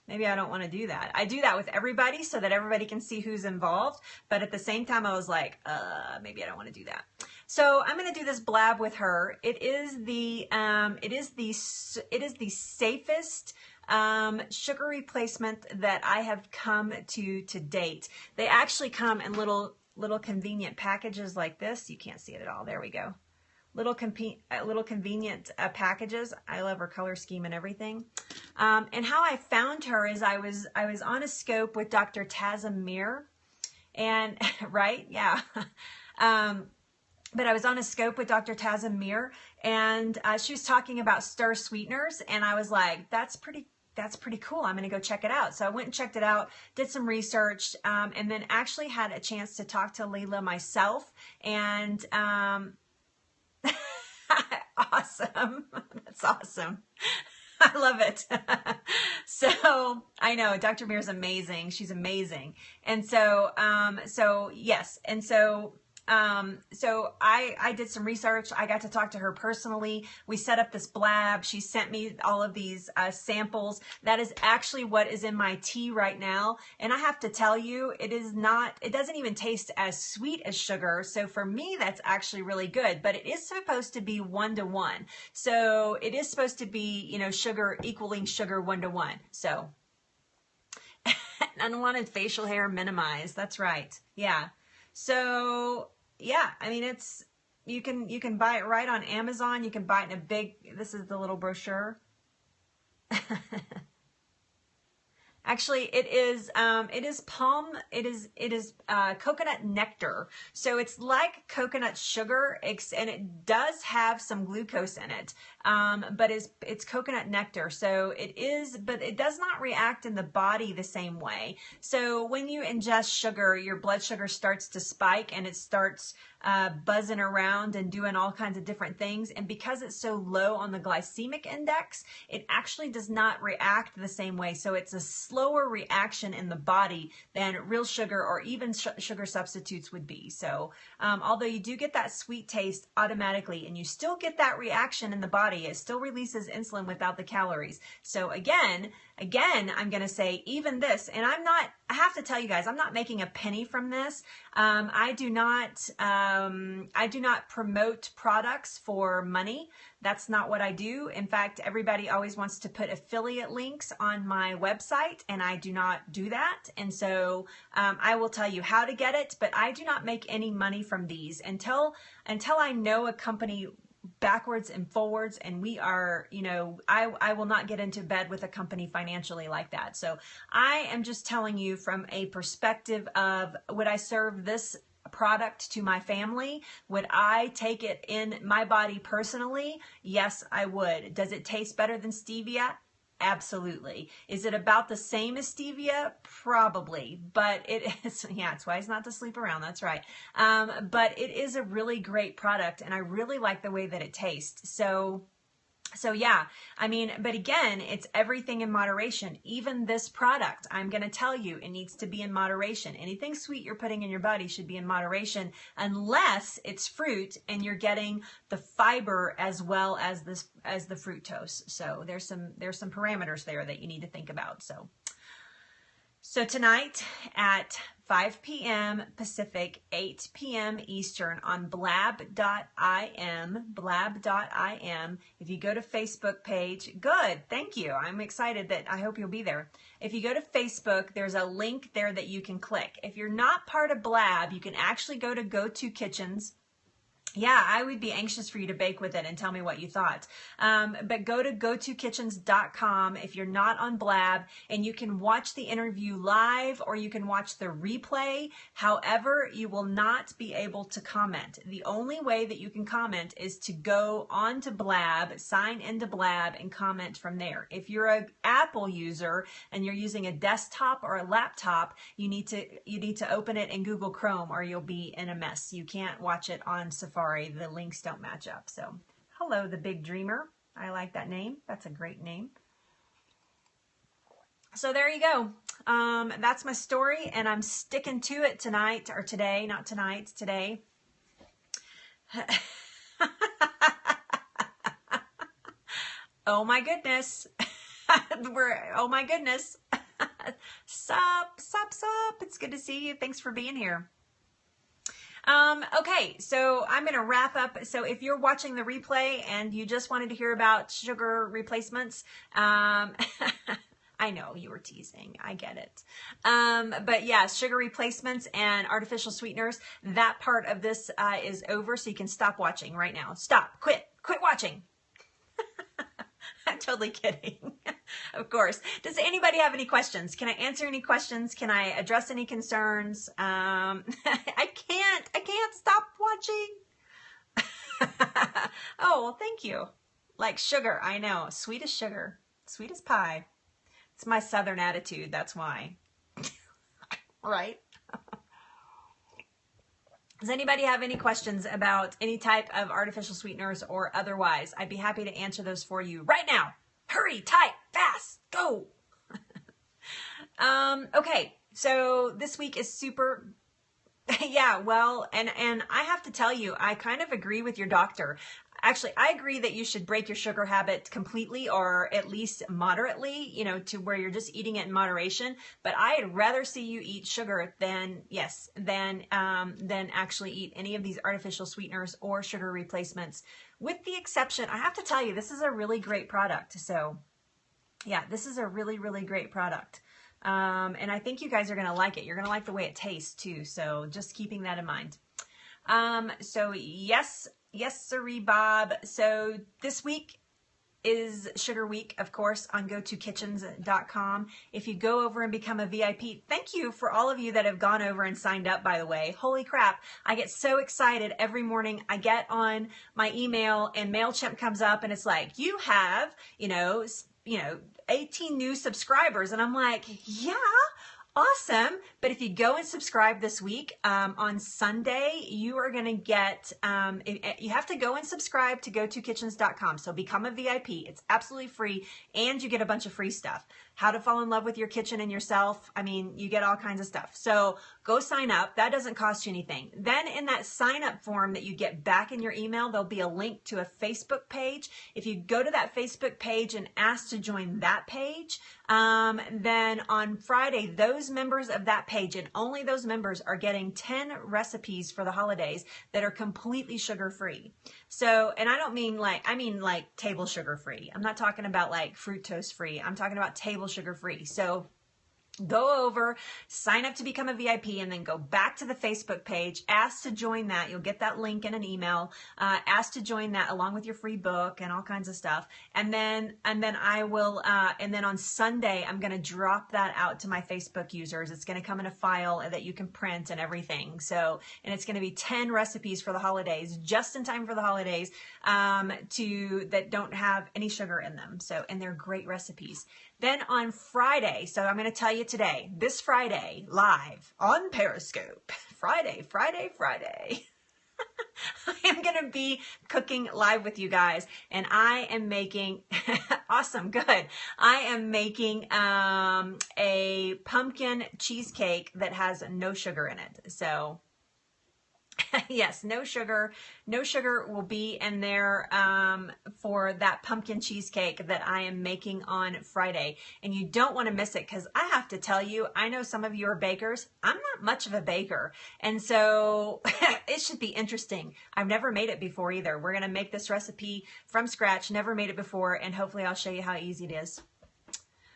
maybe I don't want to do that. I do that with everybody so that everybody can see who's involved. But at the same time, I was like, maybe I don't want to do that. So I'm going to do this Blab with her. It is the safest sugar replacement that I have come to date. They actually come in little convenient packages like this. You can't see it at all. There we go. Little convenient packages. I love her color scheme and everything. And how I found her is I was on a scope with Dr. Tazamir, and right, yeah. But I was on a scope with Dr. Tazamir, and she was talking about stir sweeteners, and I was like, that's pretty cool. I'm going to go check it out. So I went and checked it out, did some research, and then actually had a chance to talk to Leila myself, and awesome. That's awesome. I love it. So I know Dr. Mir is amazing. She's amazing. And so, yes. And so I did some research. I got to talk to her personally. We set up this Blab. She sent me all of these samples. That is actually what is in my tea right now. And I have to tell you, it doesn't even taste as sweet as sugar. So for me, that's actually really good, but it is supposed to be 1-to-1. So it is supposed to be, sugar equaling sugar 1-to-1. So unwanted facial hair minimized. That's right. Yeah. So yeah, I mean, you can buy it right on Amazon. You can buy it in a big, this is the little brochure. Actually, it is coconut nectar. So it's like coconut sugar, and it does have some glucose in it. But it's coconut nectar. So but it does not react in the body the same way. So when you ingest sugar, your blood sugar starts to spike and it starts buzzing around and doing all kinds of different things. And because it's so low on the glycemic index, it actually does not react the same way. So it's a slower reaction in the body than real sugar or even sugar substitutes would be. So although you do get that sweet taste automatically and you still get that reaction in the body, it still releases insulin without the calories. So again, I'm going to say even this, and I have to tell you guys, I'm not making a penny from this. I do not promote products for money. That's not what I do. In fact, everybody always wants to put affiliate links on my website, and I do not do that. And so I will tell you how to get it, but I do not make any money from these until I know a company backwards and forwards, and we are, I will not get into bed with a company financially like that. So I am just telling you from a perspective of, would I serve this product to my family? Would I take it in my body personally? Yes, I would. Does it taste better than stevia? Absolutely. Is it about the same as stevia? Probably, but it is, yeah, it's wise not to sleep around. That's right. But it is a really great product, and I really like the way that it tastes. So yeah, I mean, but again, it's everything in moderation. Even this product, I'm going to tell you, it needs to be in moderation. Anything sweet you're putting in your body should be in moderation, unless it's fruit and you're getting the fiber as well as the fructose. So there's some parameters there that you need to think about. So So tonight at 5 p.m. Pacific, 8 p.m. Eastern on blab.im. If you go to Facebook page, good, thank you. I'm excited that I hope you'll be there. If you go to Facebook, there's a link there that you can click. If you're not part of Blab, you can actually go to Go To Kitchens. Yeah, I would be anxious for you to bake with it and tell me what you thought. But go to gotokitchens.com if you're not on Blab, and you can watch the interview live or you can watch the replay. However, you will not be able to comment. The only way that you can comment is to go on to Blab, sign into Blab, and comment from there. If you're an Apple user and you're using a desktop or a laptop, you need to open it in Google Chrome or you'll be in a mess. You can't watch it on Safari. The links don't match up. So, hello, the Big Dreamer. I like that name. That's a great name. So there you go. That's my story, and I'm sticking to it tonight, or today, not tonight, today. Oh my goodness. Oh my goodness. Sup. It's good to see you. Thanks for being here. Okay, so I'm going to wrap up. So if you're watching the replay and you just wanted to hear about sugar replacements, I know you were teasing. I get it. But yeah, sugar replacements and artificial sweeteners, that part of this is over, so you can stop watching right now. Stop. Quit watching. I'm totally kidding. Of course. Does anybody have any questions? Can I answer any questions? Can I address any concerns? I can't stop watching. Oh, well, thank you. Like sugar, I know. Sweet as sugar. Sweet as pie. It's my Southern attitude, that's why. Right? Does anybody have any questions about any type of artificial sweeteners or otherwise? I'd be happy to answer those for you right now. Hurry, type, fast, go. Okay, so this week is super, yeah, well, and I have to tell you, I kind of agree with your doctor. Actually, I agree that you should break your sugar habit completely, or at least moderately, you know, to where you're just eating it in moderation. But I'd rather see you eat sugar than actually eat any of these artificial sweeteners or sugar replacements. With the exception, I have to tell you, this is a really great product. So yeah, this is a really, really great product. And I think you guys are going to like it. You're going to like the way it tastes too. So just keeping that in mind. So yes, sirree, Bob. So this week is Sugar Week, of course, on gotokitchens.com. If you go over and become a VIP, thank you for all of you that have gone over and signed up, by the way. Holy crap. I get so excited every morning. I get on my email and MailChimp comes up and it's like, you have, 18 new subscribers. And I'm like, yeah. Awesome. But if you go and subscribe this week, on Sunday, you are going to get, you have to go and subscribe to gotokitchens.com. So become a VIP. It's absolutely free. And you get a bunch of free stuff. How to fall in love with your kitchen and yourself. I mean, you get all kinds of stuff. So go sign up. That doesn't cost you anything. Then in that sign up form that you get back in your email, there'll be a link to a Facebook page. If you go to that Facebook page and ask to join that page, then on Friday, those members of that page, and only those members, are getting 10 recipes for the holidays that are completely sugar-free. So, and I mean like table sugar-free. I'm not talking about like fructose-free. I'm talking about table sugar-free. So go over, sign up to become a VIP, and then go back to the Facebook page, ask to join that. You'll get that link in an email, ask to join that along with your free book and all kinds of stuff. And then I will, and then on Sunday, I'm going to drop that out to my Facebook users. It's going to come in a file that you can print and everything. So, and it's going to be 10 recipes for the holidays, just in time for the holidays, that don't have any sugar in them. So, and they're great recipes. Then on Friday, so I'm going to tell you today, this Friday, live on Periscope, Friday. I am going to be cooking live with you guys, and I am making, awesome, good. I am making a pumpkin cheesecake that has no sugar in it. So Yes, no sugar. No sugar will be in there for that pumpkin cheesecake that I am making on Friday. And you don't want to miss it because I have to tell you, I know some of you are bakers. I'm not much of a baker. And so it should be interesting. I've never made it before either. We're going to make this recipe from scratch. Never made it before. And hopefully I'll show you how easy it is.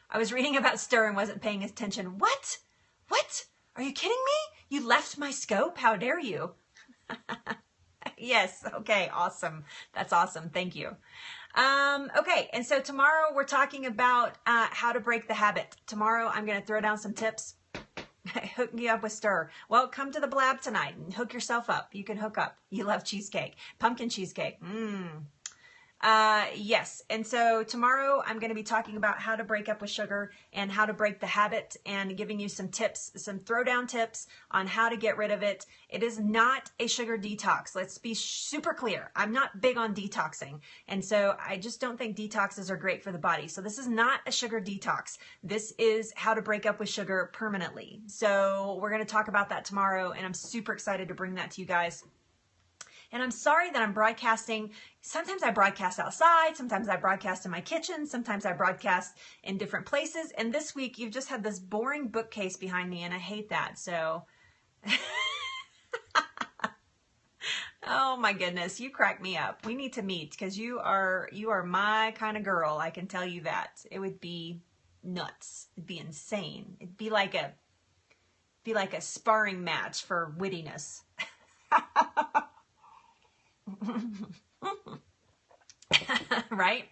I was reading about stir and wasn't paying attention. What? What? Are you kidding me? You left my scope? How dare you? Yes. Okay. Awesome. That's awesome. Thank you. Okay. And so tomorrow we're talking about how to break the habit. Tomorrow I'm going to throw down some tips. Hook you up with stir. Well, come to the blab tonight and hook yourself up. You can hook up. You love cheesecake. Pumpkin cheesecake. Yes. And so tomorrow I'm going to be talking about how to break up with sugar and how to break the habit and giving you some tips, some throwdown tips on how to get rid of it. It is not a sugar detox. Let's be super clear. I'm not big on detoxing. And so I just don't think detoxes are great for the body. So this is not a sugar detox. This is how to break up with sugar permanently. So we're going to talk about that tomorrow. And I'm super excited to bring that to you guys. And I'm sorry that I'm broadcasting. Sometimes I broadcast outside. Sometimes I broadcast in my kitchen. Sometimes I broadcast in different places. And this week you've just had this boring bookcase behind me and I hate that. So, oh my goodness, you crack me up. We need to meet because you are my kind of girl. I can tell you that. It would be nuts. It'd be insane. It'd be like a sparring match for wittiness. Right?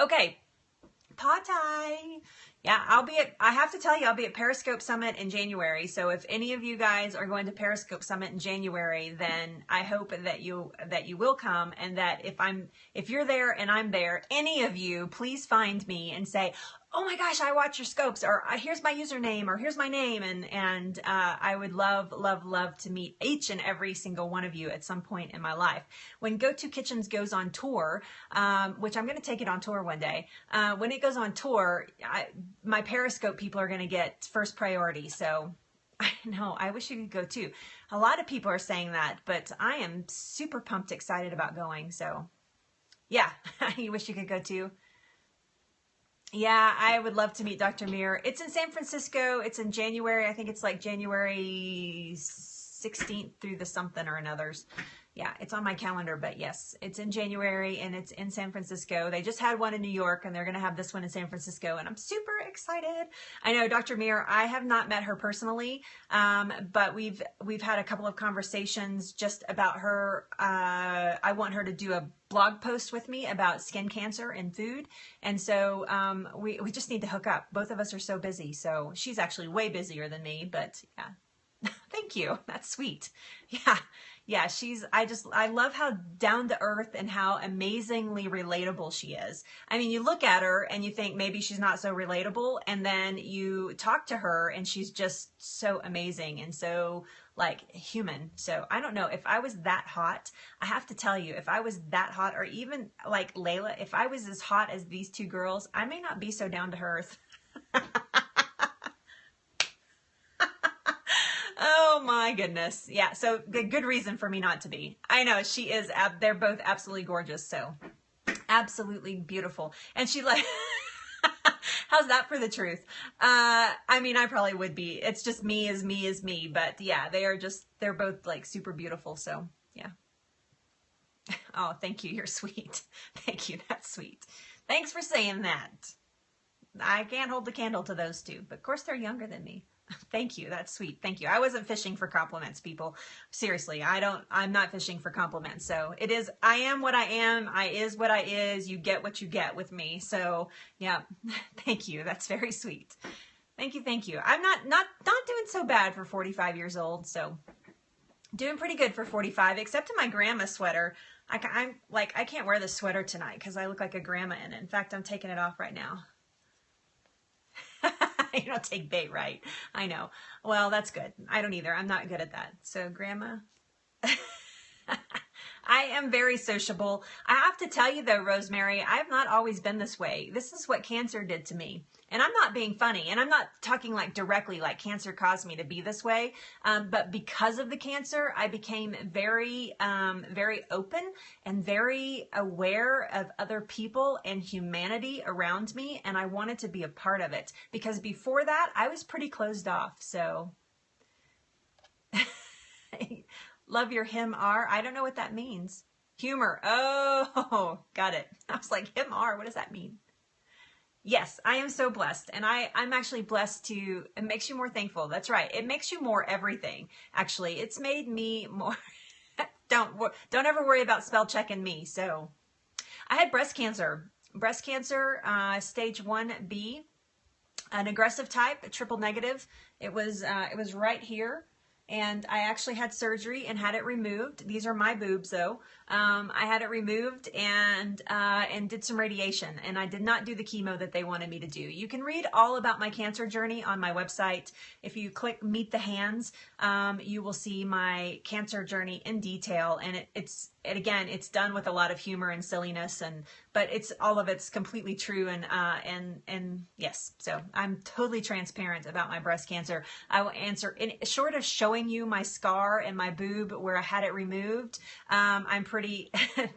Okay. Pie. Yeah, I have to tell you, I'll be at Periscope Summit in January. So if any of you guys are going to Periscope Summit in January, then I hope that you will come, and that if you're there and I'm there, any of you, please find me and say, oh my gosh, I watch your scopes, or here's my username, or here's my name. And I would love, love, love to meet each and every single one of you at some point in my life. When Go To Kitchens goes on tour, which I'm going to take it on tour one day, when it goes on tour, my Periscope people are going to get first priority. So I know, I wish you could go too. A lot of people are saying that, but I am super pumped, excited about going. So yeah, you wish you could go too. Yeah, I would love to meet Dr. Mir. It's in San Francisco. It's in January. I think it's like January 16th through the something or another's. Yeah, it's on my calendar, but yes, it's in January and it's in San Francisco. They just had one in New York and they're going to have this one in San Francisco, and I'm super excited. I know Dr. Mir, I have not met her personally, but we've had a couple of conversations just about her. I want her to do a blog post with me about skin cancer and food. And so we just need to hook up. Both of us are so busy. So she's actually way busier than me, but yeah. Thank you. That's sweet. Yeah. Yeah, I love how down to earth and how amazingly relatable she is. I mean, you look at her and you think maybe she's not so relatable, and then you talk to her and she's just so amazing and so like human. So I don't know, if I was that hot, I have to tell you, if I was that hot, or even like Layla, if I was as hot as these two girls, I may not be so down to earth. Oh my goodness. Yeah. So good reason for me not to be. I know she is. They're both absolutely gorgeous. So absolutely beautiful. And she like, how's that for the truth? I mean, I probably would be. It's just me is me is me. But yeah, they're both like super beautiful. So yeah. Oh, thank you. You're sweet. Thank you. That's sweet. Thanks for saying that. I can't hold the candle to those two, but of course they're younger than me. Thank you. That's sweet. Thank you. I wasn't fishing for compliments, people. Seriously, I'm not fishing for compliments. So I am what I am. I is what I is. You get what you get with me. So yeah, thank you. That's very sweet. Thank you. Thank you. I'm not doing so bad for 45 years old. So doing pretty good for 45, except in my grandma sweater. I'm like, I can't wear this sweater tonight because I look like a grandma in it. In fact, I'm taking it off right now. You don't take bait, right? I know. Well, that's good. I don't either. I'm not good at that. So grandma, I am very sociable. I have to tell you though, Rosemary, I have not always been this way. This is what cancer did to me. And I'm not being funny, and I'm not talking like directly like cancer caused me to be this way. But because of the cancer, I became very, very open and very aware of other people and humanity around me. And I wanted to be a part of it because before that, I was pretty closed off. So love your him R. I don't know what that means. Humor. Oh, got it. I was like, him R. What does that mean? Yes, I am so blessed. And I'm actually blessed to, it makes you more thankful. That's right. It makes you more everything. Actually, it's made me more, don't ever worry about spell checking me. So I had breast cancer, stage 1B, an aggressive type, triple negative. It was right here. And I actually had surgery and had it removed. These are my boobs though. I had it removed and did some radiation, and I did not do the chemo that they wanted me to do. You can read all about my cancer journey on my website. If you click Meet the Hands, you will see my cancer journey in detail. And again, it's done with a lot of humor and silliness, but all of it's completely true. And yes, so I'm totally transparent about my breast cancer. I will answer short of showing you my scar and my boob where I had it removed. I'm pretty,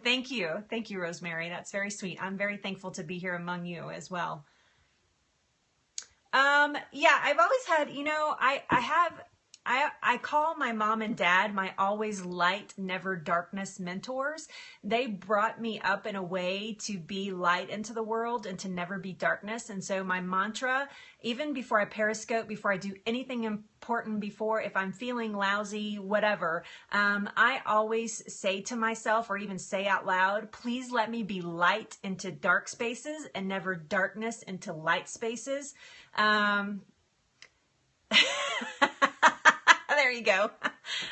thank you, Rosemary. That's very sweet. I'm very thankful to be here among you as well. Yeah, I've always had, I call my mom and dad my always light, never darkness mentors. They brought me up in a way to be light into the world and to never be darkness. And so my mantra, even before I periscope, before I do anything important, if I'm feeling lousy, whatever, I always say to myself, or even say out loud, please let me be light into dark spaces and never darkness into light spaces. There you go.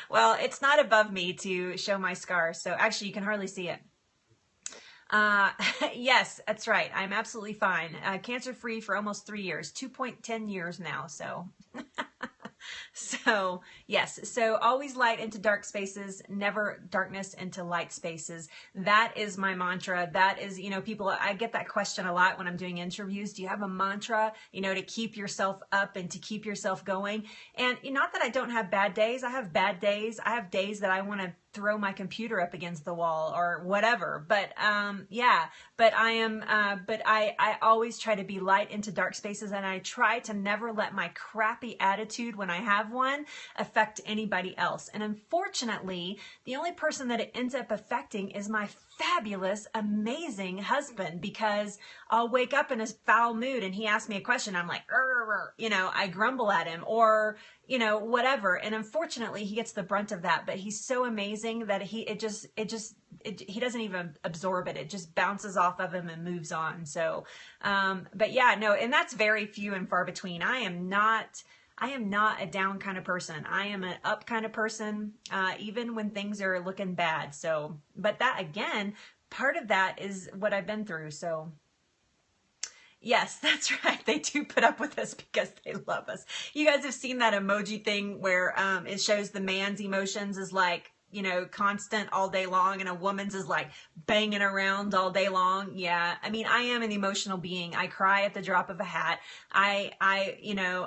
Well, it's not above me to show my scar, so actually you can hardly see it. Yes, that's right. I'm absolutely fine. Cancer-free for almost 3 years, 2.10 years now, so. So yes, so always light into dark spaces, never darkness into light spaces. That is my mantra. That is, people, I get that question a lot when I'm doing interviews. Do you have a mantra, to keep yourself up and to keep yourself going? And not that I don't have bad days. I have bad days. I have days that I want to throw my computer up against the wall or whatever. But I always try to be light into dark spaces, and I try to never let my crappy attitude when I have one affect anybody else. And unfortunately, the only person that it ends up affecting is my fabulous, amazing husband, because I'll wake up in a foul mood and he asks me a question. I'm like, I grumble at him or, whatever. And unfortunately he gets the brunt of that, but he's so amazing that he doesn't even absorb it. It just bounces off of him and moves on. So, but yeah, no, and that's very few and far between. I am not a down kind of person. I am an up kind of person, even when things are looking bad. So, but that again, part of that is what I've been through. So yes, that's right. They do put up with us because they love us. You guys have seen that emoji thing where it shows the man's emotions is like, constant all day long, and a woman's is like banging around all day long. Yeah. I mean, I am an emotional being. I cry at the drop of a hat. I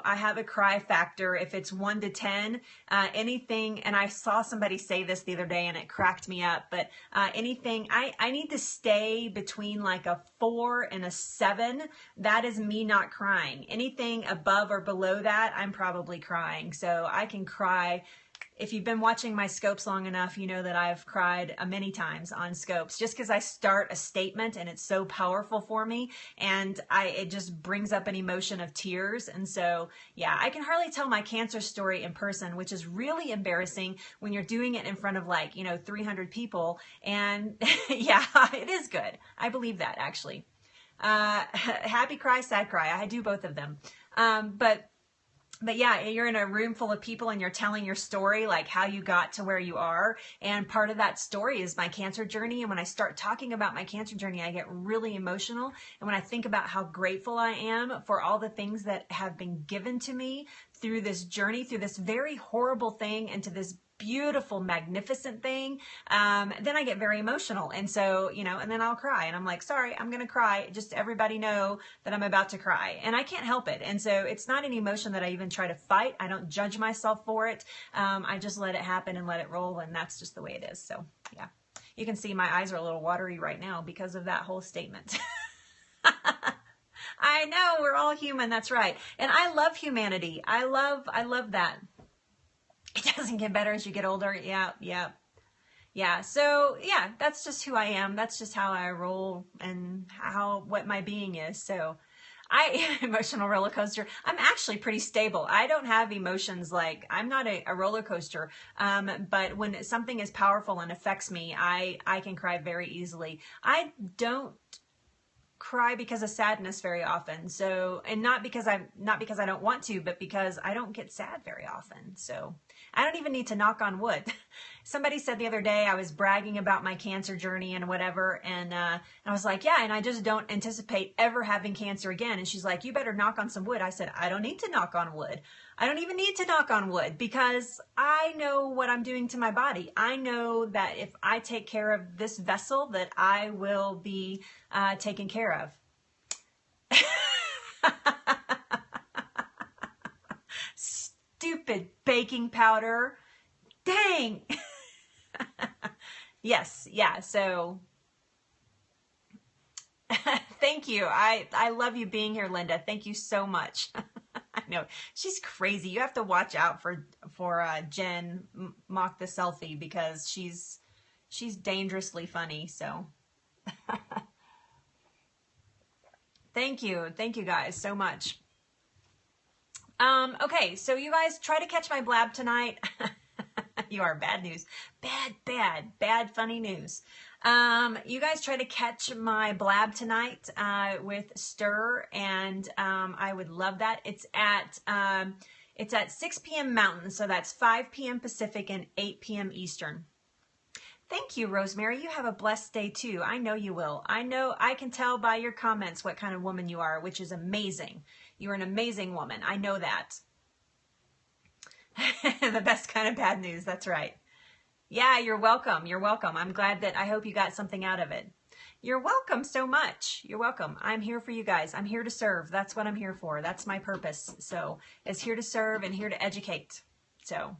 have a cry factor. If it's 1 to 10, anything, and I saw somebody say this the other day and it cracked me up, but anything, I need to stay between like a 4 and a 7. That is me not crying. Anything above or below that, I'm probably crying. So I can cry. If you've been watching my scopes long enough, you know that I've cried many times on scopes just because I start a statement and it's so powerful for me, and it just brings up an emotion of tears. And so, yeah, I can hardly tell my cancer story in person, which is really embarrassing when you're doing it in front of 300 people. And yeah, it is good. I believe that actually. Happy cry, sad cry. I do both of them. But yeah, you're in a room full of people and you're telling your story, like how you got to where you are. And part of that story is my cancer journey. And when I start talking about my cancer journey, I get really emotional. And when I think about how grateful I am for all the things that have been given to me through this journey, through this very horrible thing, and to this beautiful, magnificent thing, then I get very emotional. And so, you know, and then I'll cry and I'm like, sorry, I'm going to cry. Just everybody know that I'm about to cry, and I can't help it. And so it's not an emotion that I even try to fight. I don't judge myself for it. I just let it happen and let it roll. And that's just the way it is. So yeah, you can see my eyes are a little watery right now because of that whole statement. I know, we're all human. That's right. And I love humanity. I love that. It doesn't get better as you get older. Yeah. So yeah, that's just who I am. That's just how I roll and what my being is. So emotional roller coaster. I'm actually pretty stable. I don't have emotions like, I'm not a roller coaster. But when something is powerful and affects me, I can cry very easily. I don't cry because of sadness very often. So, and not because I don't want to, but because I don't get sad very often. So I don't even need to knock on wood. Somebody said the other day, I was bragging about my cancer journey and whatever. And I was like, yeah, and I just don't anticipate ever having cancer again. And she's like, you better knock on some wood. I said, I don't need to knock on wood. I don't even need to knock on wood because I know what I'm doing to my body. I know that if I take care of this vessel, that I will be taken care of. Stupid baking powder. Dang. Yes. Yeah. So thank you. I love you being here, Linda. Thank you so much. I know she's crazy. You have to watch out for Jen Mock the Selfie because she's dangerously funny. So thank you guys so much. Okay, so you guys try to catch my blab tonight. You are bad news. Bad funny news. You guys try to catch my blab tonight with Stir, and I would love that. It's at 6 p.m. Mountain, so that's 5 p.m. Pacific and 8 p.m. Eastern. Thank you, Rosemary. You have a blessed day too. I know you will. I can tell by your comments what kind of woman you are, which is amazing. You're an amazing woman. I know that. The best kind of bad news. That's right. Yeah, you're welcome. You're welcome. I'm glad I hope you got something out of it. You're welcome so much. You're welcome. I'm here for you guys. I'm here to serve. That's what I'm here for. That's my purpose. So it's here to serve and here to educate. So,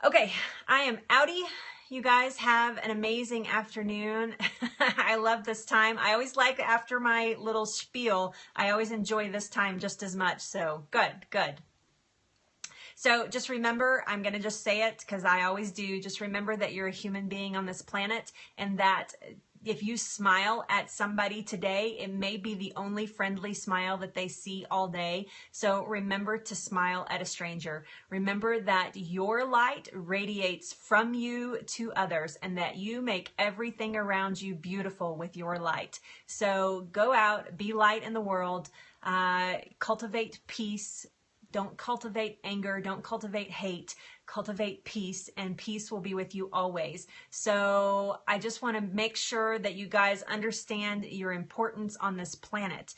okay, I am outie. You guys have an amazing afternoon. I love this time. I always like after my little spiel, I always enjoy this time just as much. So good. So just remember, I'm going to just say it because I always do. Just remember that you're a human being on this planet, and that if you smile at somebody today, it may be the only friendly smile that they see all day. So remember to smile at a stranger. Remember that your light radiates from you to others, and that you make everything around you beautiful with your light. So go out, be light in the world, cultivate peace. Don't cultivate anger. Don't cultivate hate. Cultivate peace, and peace will be with you always. So I just want to make sure that you guys understand your importance on this planet.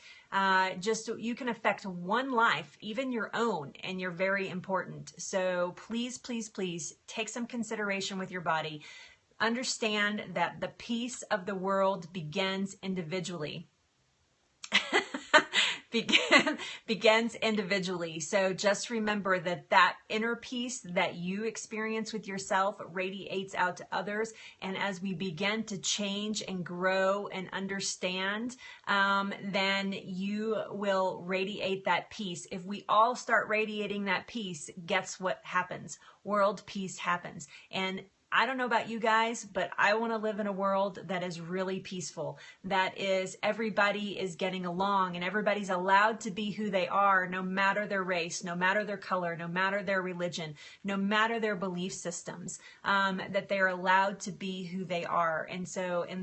Just so you can affect one life, even your own, and you're very important. So please take some consideration with your body. Understand that the peace of the world begins individually. Begins individually. So just remember that inner peace that you experience with yourself radiates out to others. And as we begin to change and grow and understand, then you will radiate that peace. If we all start radiating that peace, guess what happens? World peace happens. And I don't know about you guys, but I want to live in a world that is really peaceful. That is, everybody is getting along and everybody's allowed to be who they are, no matter their race, no matter their color, no matter their religion, no matter their belief systems, that they're allowed to be who they are. And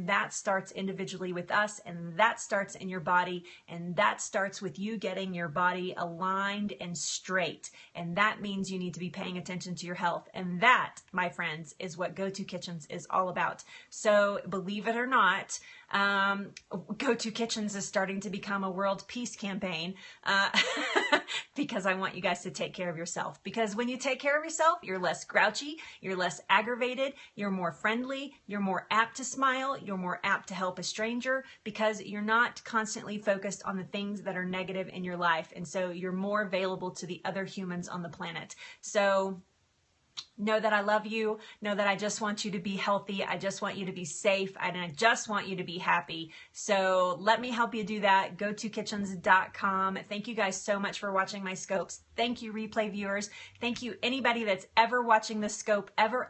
that starts individually with us, and that starts in your body, and that starts with you getting your body aligned and straight. And that means you need to be paying attention to your health. And that, my friends, is what Go To Kitchens is all about. So believe it or not, Go To Kitchens is starting to become a world peace campaign because I want you guys to take care of yourself. Because when you take care of yourself, you're less grouchy, you're less aggravated, you're more friendly, you're more apt to smile, you're more apt to help a stranger, because you're not constantly focused on the things that are negative in your life. And so you're more available to the other humans on the planet. So know that I love you. Know that I just want you to be healthy. I just want you to be safe. And I just want you to be happy. So let me help you do that. GoToKitchens.com. Thank you guys so much for watching my scopes. Thank you, replay viewers. Thank you, anybody that's ever watching the scope, ever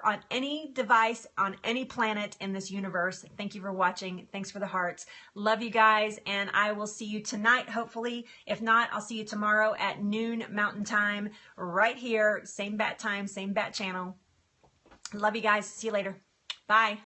on any device, on any planet in this universe. Thank you for watching. Thanks for the hearts. Love you guys, and I will see you tonight, hopefully. If not, I'll see you tomorrow at noon Mountain Time, right here. Same bat time, same bat channel. Love you guys. See you later. Bye.